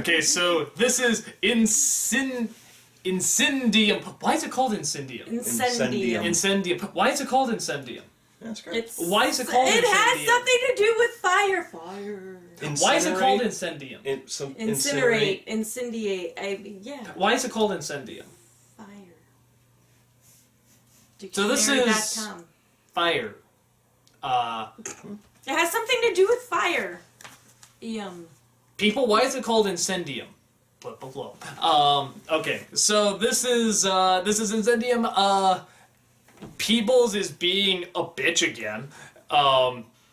Okay, so this is Incendium. Why is it called Incendium? Incendium. Why is it called Incendium? That's great. Why is it called Incendium? It has something to do with fire. Fire. Why is it called Incendium? Incinerate. Incendiate. Yeah. Why is it called Incendium? Fire. So this is fire. It has something to do with fire. People, why is it called Incendium? Put below. Okay, so this is Incendium. Peebles is being a bitch again.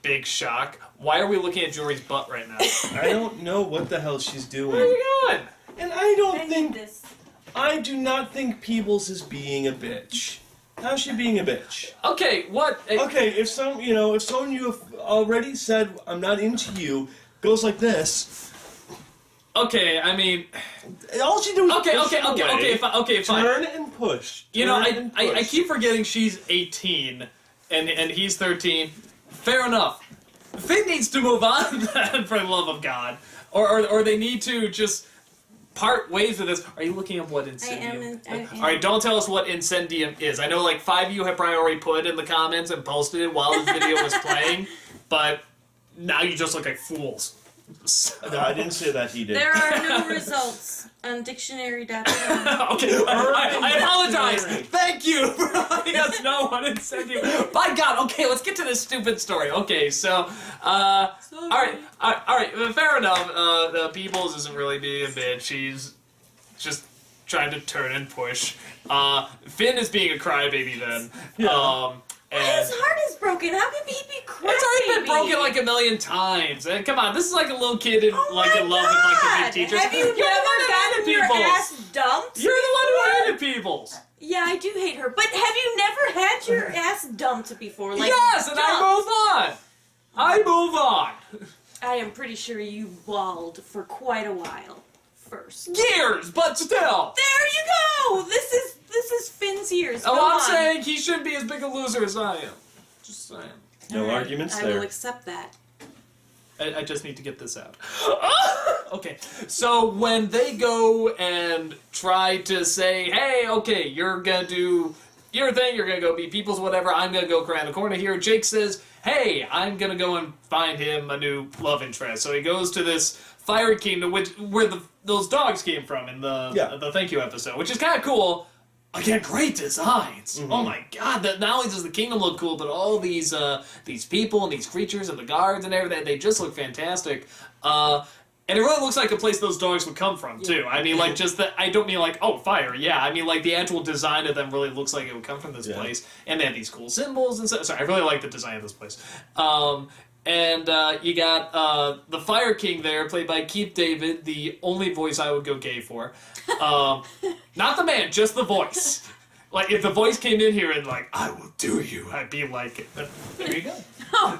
Big shock. Why are we looking at Jory's butt right now? I don't know what the hell she's doing. Where are you going? And I do not think Peebles is being a bitch. How's she being a bitch? Okay, what? Okay, if someone you have already said I'm not into you, goes like this. Okay, I mean, all she do is okay, fine. Turn and push. I keep forgetting she's 18 and he's 13. Fair enough. Finn needs to move on then, for the love of God, or they need to just part ways with this. Are you looking at what Incendium? I am. All right, don't tell us what Incendium is. I know like 5 of you have probably already put it in the comments and posted it while this video was playing, but now you just look like fools. No, I didn't say that. He did. There are new results on dictionary.com. Okay, I apologize. Thank you for letting us know what Incendium. By God, okay, let's get to this stupid story. Okay, so, all right, fair enough. Peebles isn't really being a bitch. She's just trying to turn and push. Finn is being a crybaby then. Yeah. His heart is broken. How can he be crying? It's already been broken like a million times. And come on, this is like a little kid in Oh in my love with like the big God. teachers. Have you You're the one never who gotten hated your Peebles. ass dumped? You're the one who before? hated Peebles. Yeah, I do hate her. But have you never had your ass dumped before? Like, Yes, and I move on. I am pretty sure you walled for quite a while first. Years, but still. There you go. This is Finn's years. Oh, Go I'm on. saying he shouldn't be as big a loser as I am. Just saying. No All right, arguments I there. will accept that. I just need to get this out. Okay, so when they go and try to say, hey, okay, you're gonna do your thing, you're gonna go be People's whatever, I'm gonna go cry in the corner here, Jake says, hey, I'm gonna go and find him a new love interest. So he goes to this Fire Kingdom, where those dogs came from in the Thank You episode, which is kind of cool. Again, great designs. Oh my God! Not only does the kingdom look cool, but all these people and these creatures and the guards and everything—they just look fantastic. And it really looks like a place those dogs would come from too. I mean, like just that. I don't mean like fire. Yeah, I mean like the actual design of them really looks like it would come from this place. And they have these cool symbols and stuff. Sorry, I really like the design of this place. And you got the Fire King there, played by Keith David, the only voice I would go gay for. Not the man, just the voice. Like, if the voice came in here and, like, I will do you, I'd be like, there you go. Oh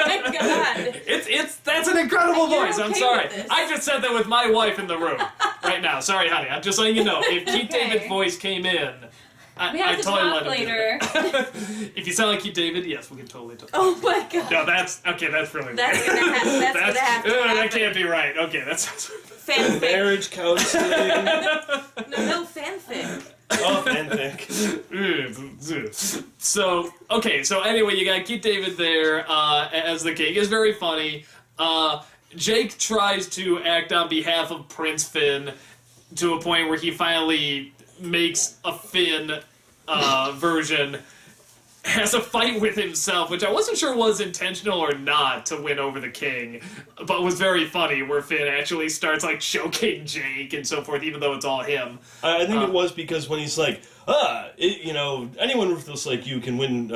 my God. That's an incredible You're voice, I'm okay sorry. with this. I just said that with my wife in the room right now. Sorry, honey, I'm just letting you know. If Keith David's voice came in, We have I to totally talk let him later. do it. If you sound like Keith David, yes, we can totally talk. Oh my God. No, that's really That's weird. gonna have to That happen. can't be right. Okay, that's Fanfic. Marriage counseling. No fanfic. Oh, fanfic. So anyway, you got Keith David there as the king. It's very funny. Jake tries to act on behalf of Prince Finn to a point where he finally makes a Finn version, has a fight with himself, which I wasn't sure was intentional or not to win over the king, but was very funny, where Finn actually starts, like, choking Jake and so forth, even though it's all him. I think it was because when he's like, anyone ruthless like you can win,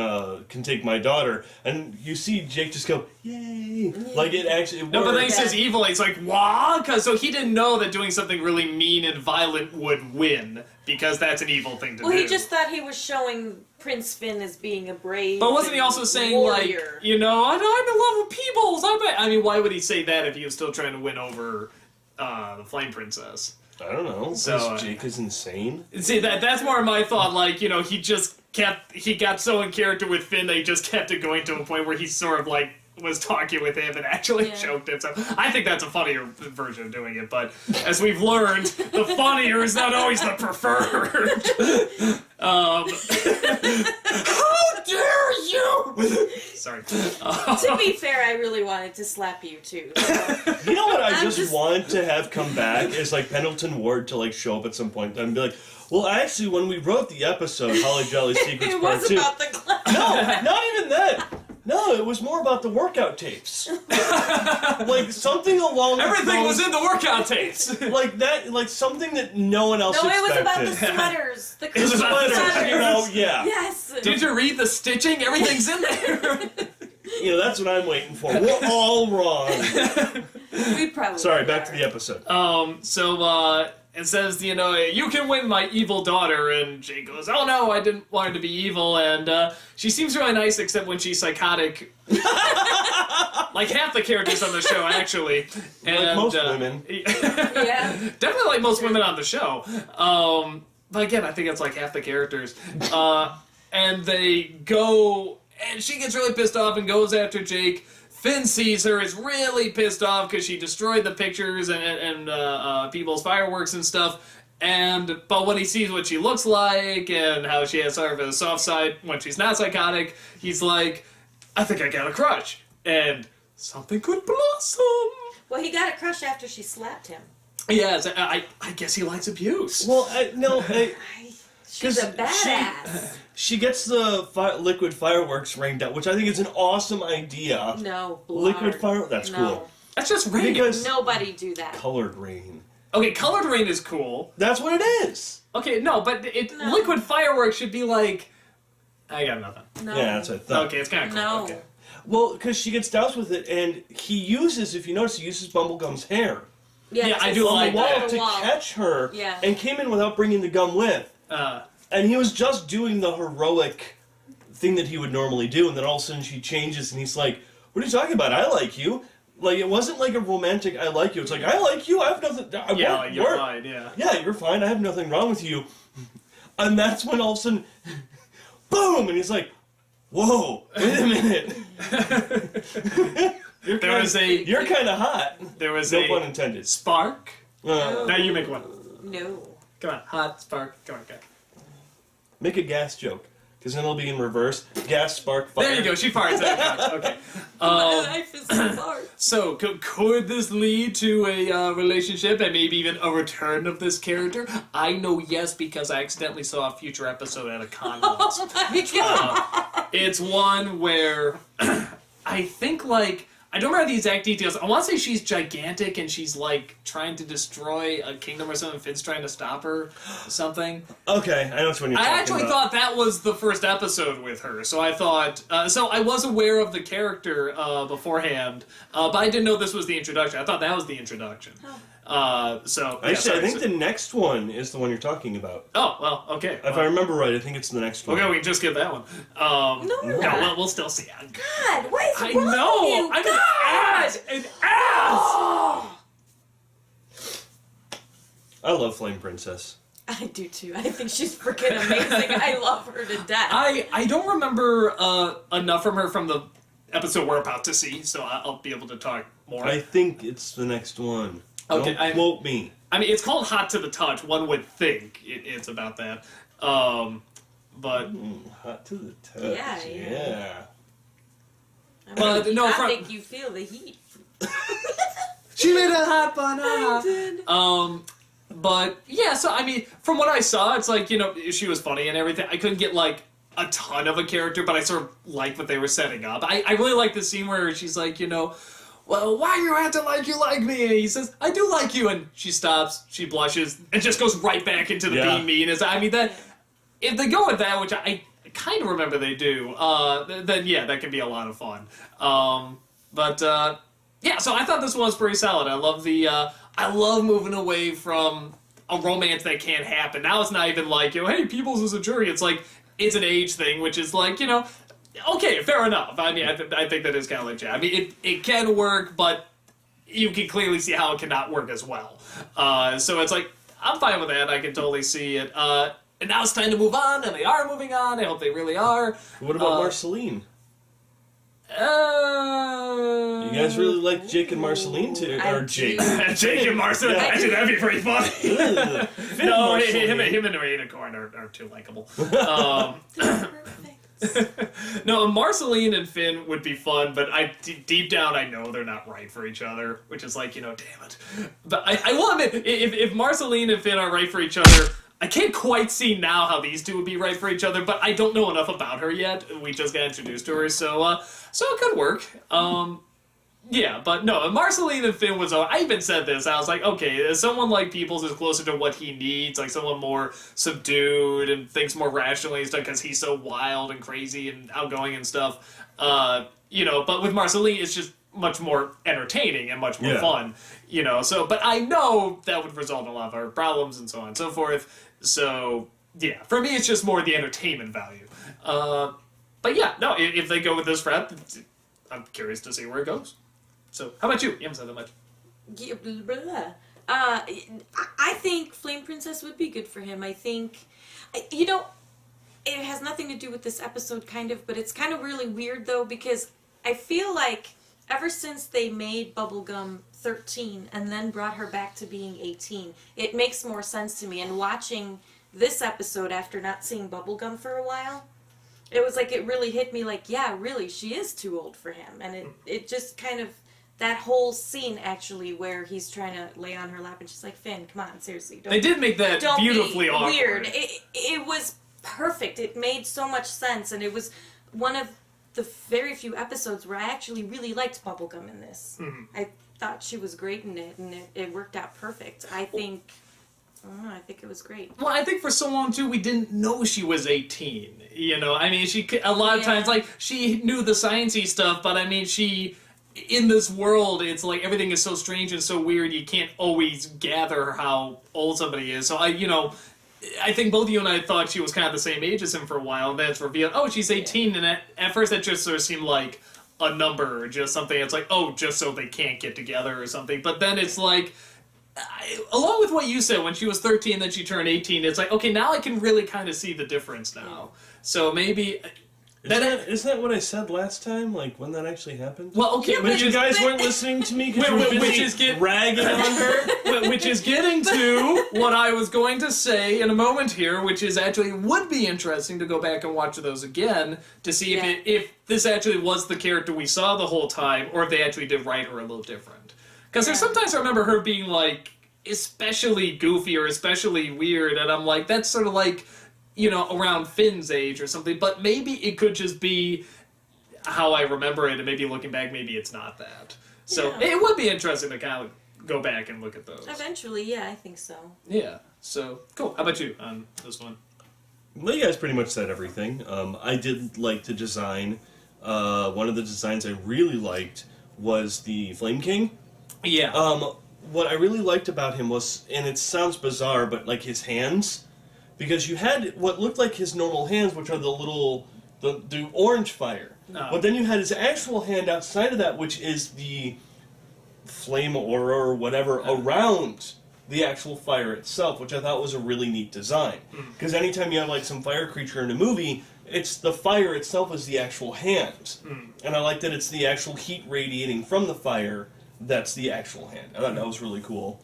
can take my daughter, and you see Jake just go, yay, like it actually worked. No, but then he says evil, he's like, wah? So he didn't know that doing something really mean and violent would win, because that's an evil thing to do. Well, he just thought he was showing Prince Finn as being a brave. But wasn't he also saying, warrior. like, I'm in love with Peebles? I mean, why would he say that if he was still trying to win over the Flame Princess? I don't know. So, Jake is insane. See, that's more my thought. Like, he got so in character with Finn that he just kept it going to a point where he sort of, like, was talking with him and actually Yeah. choked him. So I think that's a funnier version of doing it. But as we've learned, the funnier is not always the preferred. How dare you! Sorry. To be fair, I really wanted to slap you too. So. You know what I I'm just just- want to have come back is like Pendleton Ward to like show up at some point and be like, well, actually, when we wrote the episode Holly Jolly Secrets It Part was 2, about the class. no, not even that. No, it was more about the workout tapes. Like something along Everything those, was in the workout tapes. like that, like something that no one else No, it was expected. about the sweaters. The was Christmas about the Sweaters, you know, yeah. Yes. Did you read the stitching? Everything's in there. You know, that's what I'm waiting for. We're all wrong. We probably. Sorry, back to are. the episode. So it says, you know, you can win my evil daughter, and Jake goes, oh no, I didn't want her to be evil, and she seems really nice except when she's psychotic. Like half the characters on the show, actually. And, most women. Yeah. Definitely like most women on the show. But again, I think it's like half the characters. And they go, and she gets really pissed off and goes after Jake. Finn sees her, is really pissed off because she destroyed the pictures and people's fireworks and stuff. But when he sees what she looks like and how she has sort of a soft side when she's not psychotic, he's like, I think I got a crush. And something could blossom. Well, he got a crush after she slapped him. Yes, I guess he likes abuse. Well, She's a 'Cause badass. she gets the liquid fireworks rained out, which I think is an awesome idea. No, Liquid Blard. fire, that's No. cool. That's just rain. Because Nobody do that. colored rain. Okay, colored rain is cool. That's what it is. Okay, no, but No. liquid fireworks should be like... I got nothing. No. Yeah, that's what I thought. Okay, it's kind of cool. No. Okay. Well, because she gets doused with it, and he uses, if you notice, he uses Bumblegum's hair Yeah, I do just like on the wall that. to catch her, Yeah. and came in without bringing the gum with. And he was just doing the heroic thing that he would normally do, and then all of a sudden she changes, and he's like, what are you talking about? I like you. Like, it wasn't like a romantic I like you. It's like, I like you, I have nothing... Yeah, like you're fine, yeah. Yeah, you're fine, I have nothing wrong with you. And that's when all of a sudden, boom, and he's like, whoa, wait a minute. You're kind of hot. There was No a pun intended. spark. Now you make one. No. Come on, hot spark. Come on, go. Make a gas joke, because then it'll be in reverse. Gas, spark, fire. There you go, she farts. That counts. Okay. My life is so hard. So, could this lead to a relationship and maybe even a return of this character? I know yes, because I accidentally saw a future episode at a con once. Oh my god. It's one where I think, like, I don't remember the exact details. I want to say she's gigantic and she's, like, trying to destroy a kingdom or something. Finn's trying to stop her or something. Okay, I know which one you're talking I actually about. thought that was the first episode with her, so I thought... so I was aware of the character beforehand, but I didn't know this was the introduction. I thought that was the introduction. Actually, I think the next one is the one you're talking about. Oh, well, okay. If I remember right, I think it's the next one. Okay, we can just get that one. No. We'll still see. God, what is I wrong know! with you? I'm God. an ass! I love Flame Princess. I do too. I think she's freaking amazing. I love her to death. I don't remember enough from her from the episode we're about to see, so I'll be able to talk more. I think it's the next one. Okay, Don't quote me. I mean, it's called Hot to the Touch. One would think it's about that. But Hot to the touch. Yeah. I But, mean, no, I from- think you feel the heat. she made a hot banana. I did. But yeah, so I mean, from what I saw, it's like, you know, she was funny and everything. I couldn't get like a ton of a character, but I sort of liked what they were setting up. I really like the scene where she's like, you know, well, why are you acting like you like me? And he says, I do like you. And she stops, she blushes, and just goes right back into the being mean. I mean, that if they go with that, which I kind of remember they do, then yeah, that can be a lot of fun. Yeah, so I thought this was pretty solid. I love I love moving away from a romance that can't happen. Now it's not even like, you know, hey, Peoples is a jury. It's like, it's an age thing, which is like, you know, okay, fair enough. I mean, I think that is kind of legit. I mean, it can work, but you can clearly see how it cannot work as well. So it's like, I'm fine with that. I can totally see it. And now it's time to move on, and they are moving on. I hope they really are. What about Marceline? You guys really like Jake and Marceline too? Or Jake. Jake and Marceline? Yeah. Actually, that'd be pretty funny. Finn No, Marceline. him and Unicorn are too likable. Perfect. No, Marceline and Finn would be fun, but deep down I know they're not right for each other, which is like, damn it. But I will admit, if Marceline and Finn are right for each other, I can't quite see now how these two would be right for each other, but I don't know enough about her yet. We just got introduced to her, so it could work. Yeah, but no, Marceline and Finn was... I even said this, I was like, okay, someone like Peoples is closer to what he needs, like someone more subdued and thinks more rationally and stuff, because he's so wild and crazy and outgoing and stuff. But with Marceline, it's just much more entertaining and much more fun, but I know that would result in a lot of our problems and so on and so forth. So, yeah, for me, it's just more the entertainment value. But yeah, no, if they go with this route, I'm curious to see where it goes. So, how about you? You haven't said that much. Yeah, blah, blah. I think Flame Princess would be good for him. I think, it has nothing to do with this episode, kind of, but it's kind of really weird, though, because I feel like ever since they made Bubblegum 13 and then brought her back to being 18, it makes more sense to me. And watching this episode after not seeing Bubblegum for a while, it was like it really hit me like, yeah, really, she is too old for him. And it just kind of, that whole scene actually where he's trying to lay on her lap and she's like, Finn, come on, seriously. They did make that beautifully be awkward. Weird. It was perfect. It made so much sense, and it was one of the very few episodes where I actually really liked Bubblegum in this. Mm-hmm. I thought she was great in it, and it worked out perfect. I think it was great. Well, I think for so long, too, we didn't know she was 18, I mean, a lot of times, like, she knew the sciencey stuff, but I mean, in this world, it's like everything is so strange and so weird, you can't always gather how old somebody is. So I think both you and I thought she was kind of the same age as him for a while, and then it's revealed, oh, she's 18, and at first that just sort of seemed like a number, or just something that's like, oh, just so they can't get together or something. But then it's like, along with what you said, when she was 13, then she turned 18, it's like, okay, now I can really kind of see the difference now. So maybe... Isn't that what I said last time? Like, when that actually happened? Well, okay, Yeah, But you guys weren't listening to me because you were busy ragging on her? which is getting to what I was going to say in a moment here, which is actually would be interesting to go back and watch those again to see if this actually was the character we saw the whole time, or if they actually did write her a little different. Because there's sometimes I remember her being, like, especially goofy or especially weird, and I'm like, that's sort of like... around Finn's age or something, but maybe it could just be how I remember it, and maybe looking back, maybe it's not that. So it would be interesting to kind of go back and look at those. Eventually, yeah, I think so. Yeah, so, cool. How about you on this one? Well, you guys pretty much said everything. I did like the design. One of the designs I really liked was the Flame King. Yeah. What I really liked about him was, and it sounds bizarre, but like his hands... Because you had what looked like his normal hands, which are the orange fire. Oh. But then you had his actual hand outside of that, which is the flame aura or whatever around the actual fire itself, which I thought was a really neat design. Because anytime you have like some fire creature in a movie, it's the fire itself is the actual hand. And I like that it's the actual heat radiating from the fire that's the actual hand. I thought that was really cool.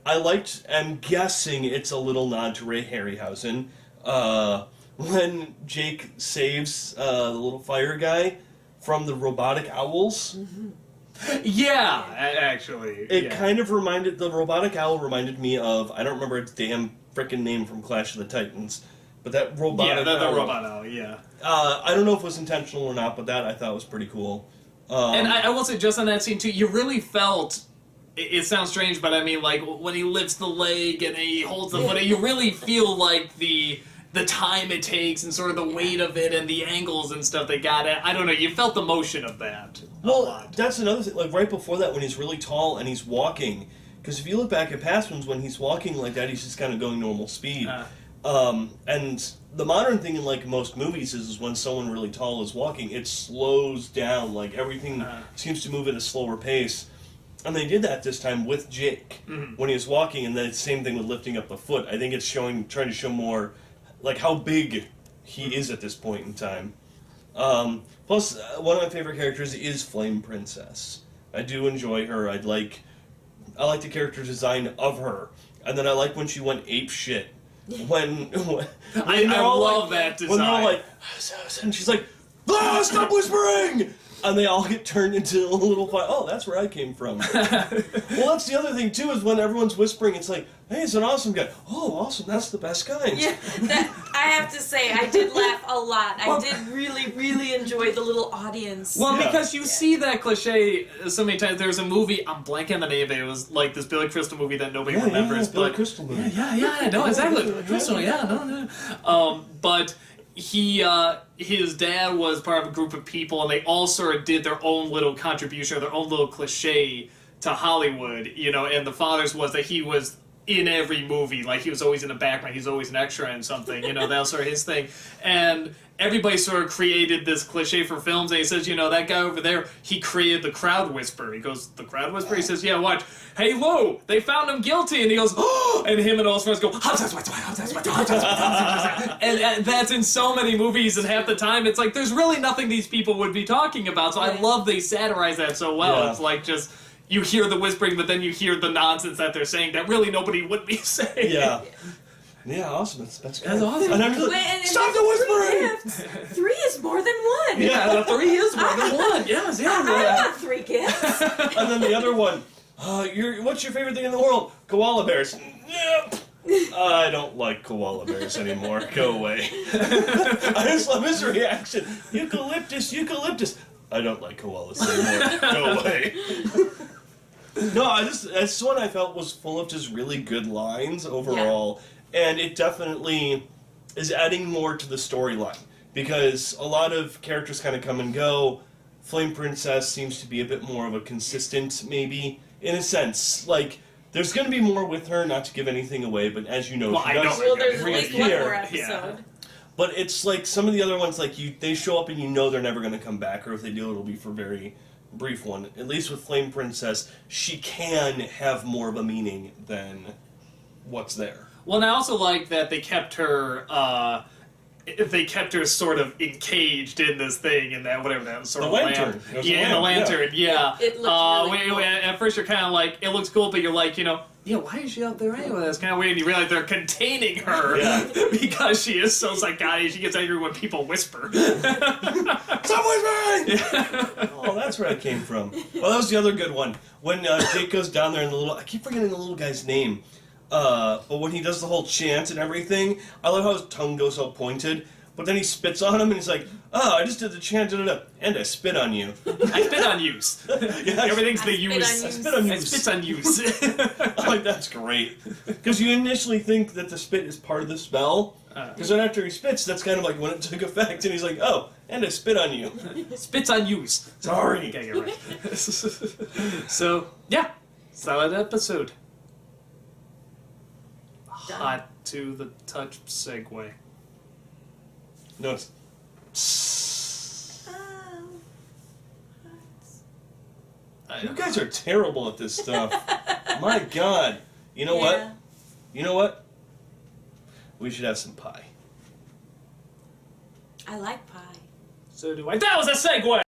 I'm guessing it's a little nod to Ray Harryhausen, when Jake saves the little fire guy from the robotic owls. Mm-hmm. Yeah, actually. It kind of the robotic owl reminded me of, I don't remember its damn frickin' name from Clash of the Titans, but that robotic owl. Yeah, the robot owl, yeah. I don't know if it was intentional or not, but that I thought was pretty cool. And I will say, just on that scene, too, you really felt... It sounds strange, but I mean, like, when he lifts the leg and he holds the foot, you really feel like the time it takes and sort of the weight of it and the angles and stuff they got it. I don't know, you felt the motion of that a lot. That's another thing. Like, right before that, when he's really tall and he's walking, because if you look back at past ones, when he's walking like that, he's just kind of going normal speed. And the modern thing in, like, most movies is when someone really tall is walking, it slows down. Like, everything seems to move at a slower pace. And they did that this time with Jake when he was walking, and then it's the same thing with lifting up the foot. I think it's trying to show more, like, how big he is at this point in time. Plus, one of my favorite characters is Flame Princess. I do enjoy her. I like the character design of her, and then I like when she went ape shit. When I love that design. When they're all like, and she's like, ah, stop whispering! And they all get turned into a little fight. Oh, that's where I came from. Well, that's the other thing, too, is when everyone's whispering, it's like, hey, it's an awesome guy. Oh, awesome, that's the best kind. Yeah, I have to say, I did laugh a lot. I did really, really enjoy the little audience. Well, because you see that cliche so many times. There's a movie, I'm blanking on the name of it. It was like this Billy Crystal movie that nobody remembers. Billy Crystal movie. Yeah, no, exactly. Billy Crystal, no. But his dad was part of a group of people, and they all sort of did their own little contribution, or their own little cliche to Hollywood, and the father's was that he was in every movie, like he was always in the background, he's always an extra in something, that was sort of his thing. And everybody sort of created this cliche for films, and he says, that guy over there, he created the crowd whisper. He goes, the crowd whisper? He says, yeah, watch. Hey, Lou, they found him guilty. And he goes, oh, and him and all his friends go, and that's in so many movies, and half the time it's like, there's really nothing these people would be talking about, so I love they satirize that so well. Yeah. It's like just, you hear the whispering, but then you hear the nonsense that they're saying that really nobody would be saying. Yeah. Yeah, awesome. That's great. That's awesome. And I'm just like, stop the whispering! 3 is more than 1. Yeah, the 3 is more than 1. Yes, yeah. I want 3 gifts. And then the other one, what's your favorite thing in the world? Koala bears. Yep. I don't like koala bears anymore. Go away. I just love his reaction. Eucalyptus. I don't like koalas anymore. Go away. No, that's one I felt was full of just really good lines overall, and it definitely is adding more to the storyline, because a lot of characters kind of come and go. Flame Princess seems to be a bit more of a consistent, maybe, in a sense. Like, there's going to be more with her, not to give anything away, but as you know, she does there's at least one more episode. Yeah. But it's like some of the other ones, like they show up and they're never going to come back, or if they do, it'll be for very brief one. At least with Flame Princess, she can have more of a meaning than what's there. Well, and I also like that they kept her sort of encaged in this thing, and that whatever that was sort the of lantern. Yeah, the lantern. Yeah. It looked really cool. At first, you're kind of like, it looks cool, but you're like, yeah, why is she out there anyway? That's kind of weird. And you realize they're containing her because she is so psychotic. She gets angry when people whisper. Stop whispering! Oh, that's where I came from. Well, that was the other good one. When Jake goes down there and I keep forgetting the little guy's name. But when he does the whole chant and everything, I love how his tongue goes all pointed. But then he spits on him and he's like, oh, I just did the chant, and I spit on you. I spit on use. Everything's the use. I spit on use. I spit on use. I'm like, that's great. Because you initially think that the spit is part of the spell. Because then after he spits, that's kind of like when it took effect, and he's like, oh, and I spit on you. Spits on use. Sorry. Okay, you're right. So, yeah. Solid episode. Done. Hot to the touch segue. No, it's... You guys are terrible at this stuff. My God. You know what? You know what? We should have some pie. I like pie. So do I. That was a segue!